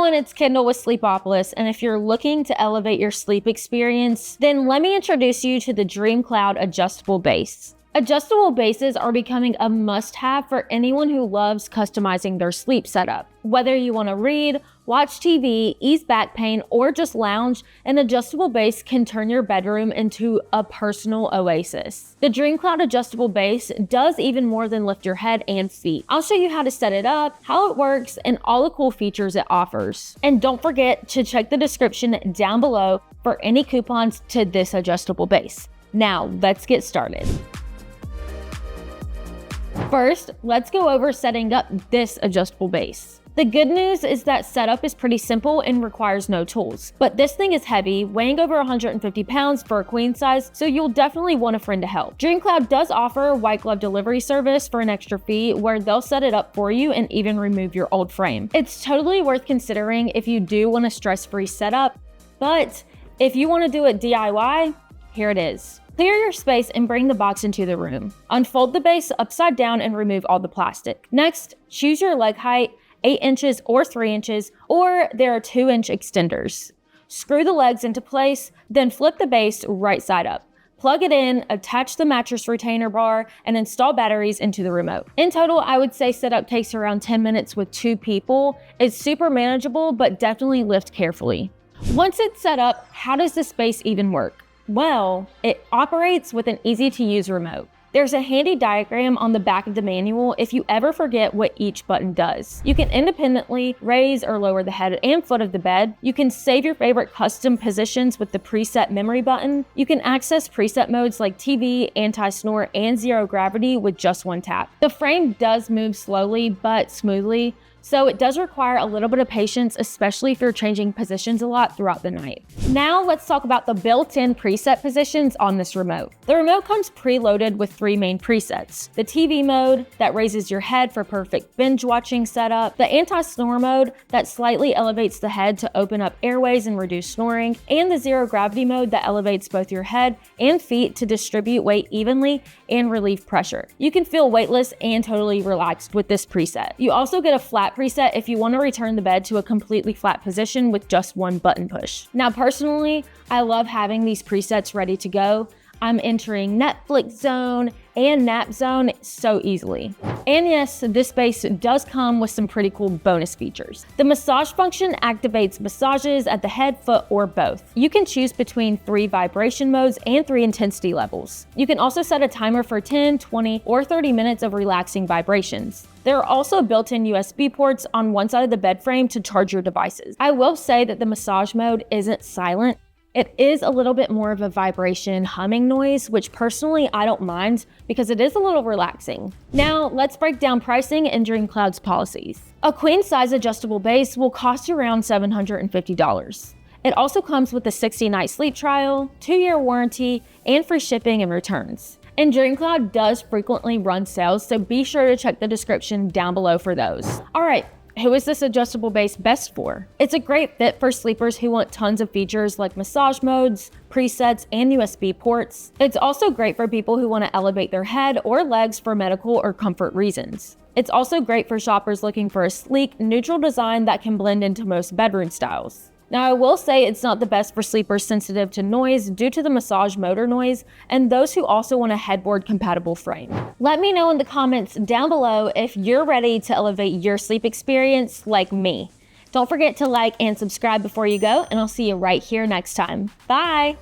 everyone, it's Kendall with Sleepopolis, and if you're looking to elevate your sleep experience, then let me introduce you to the Dreamcloud adjustable base. Adjustable bases are becoming a must-have for anyone who loves customizing their sleep setup. Whether you want to read, watch TV, ease back pain, or just lounge, an adjustable base can turn your bedroom into a personal oasis. The Dreamcloud adjustable base does even more than lift your head and feet. I'll show you how to set it up, how it works, and all the cool features it offers. And don't forget to check the description down below for any coupons to this adjustable base. Now, let's get started. First, let's go over setting up this adjustable base. The good news is that setup is pretty simple and requires no tools, but this thing is heavy, weighing over 150 pounds for a queen size, so you'll definitely want a friend to help. Dreamcloud does offer a white glove delivery service for an extra fee where they'll set it up for you and even remove your old frame. It's totally worth considering if you do want a stress-free setup, but if you want to do it DIY, here it is. Clear your space and bring the box into the room. Unfold the base upside down and remove all the plastic. Next, choose your leg height, 8 inches or 3 inches, or there are 2-inch extenders. Screw the legs into place, then flip the base right side up. Plug it in, attach the mattress retainer bar, and install batteries into the remote. In total, I would say setup takes around 10 minutes with 2 people. It's super manageable, but definitely lift carefully. Once it's set up, how does this base even work? Well, it operates with an easy-to-use remote. There's a handy diagram on the back of the manual if you ever forget what each button does. You can independently raise or lower the head and foot of the bed. You can save your favorite custom positions with the preset memory button. You can access preset modes like TV, anti-snore, and zero gravity with just one tap. The frame does move slowly but smoothly, so it does require a little bit of patience, especially if you're changing positions a lot throughout the night. Now let's talk about the built-in preset positions on this remote. The remote comes preloaded with 3 main presets. The TV mode that raises your head for perfect binge watching setup, the anti-snore mode that slightly elevates the head to open up airways and reduce snoring, and the zero gravity mode that elevates both your head and feet to distribute weight evenly and relieve pressure. You can feel weightless and totally relaxed with this preset. You also get a flat preset if you want to return the bed to a completely flat position with just one button push. Now, personally, I love having these presets ready to go. I'm entering Netflix zone and nap zone so easily. And yes, this base does come with some pretty cool bonus features. The massage function activates massages at the head, foot, or both. You can choose between 3 vibration modes and 3 intensity levels. You can also set a timer for 10, 20, or 30 minutes of relaxing vibrations. There are also built-in USB ports on one side of the bed frame to charge your devices. I will say that the massage mode isn't silent. It is a little bit more of a vibration humming noise, which personally I don't mind because it is a little relaxing. Now let's break down pricing and Dreamcloud's policies. A queen size adjustable base will cost you around $750. It also comes with a 60-night sleep trial, 2-year warranty, and free shipping and returns. And Dreamcloud does frequently run sales, so be sure to check the description down below for those. All right. Who is this adjustable base best for? It's a great fit for sleepers who want tons of features like massage modes, presets, and USB ports. It's also great for people who want to elevate their head or legs for medical or comfort reasons. It's also great for shoppers looking for a sleek, neutral design that can blend into most bedroom styles. Now, I will say it's not the best for sleepers sensitive to noise due to the massage motor noise and those who also want a headboard compatible frame. Let me know in the comments down below if you're ready to elevate your sleep experience like me. Don't forget to like and subscribe before you go, and I'll see you right here next time. Bye!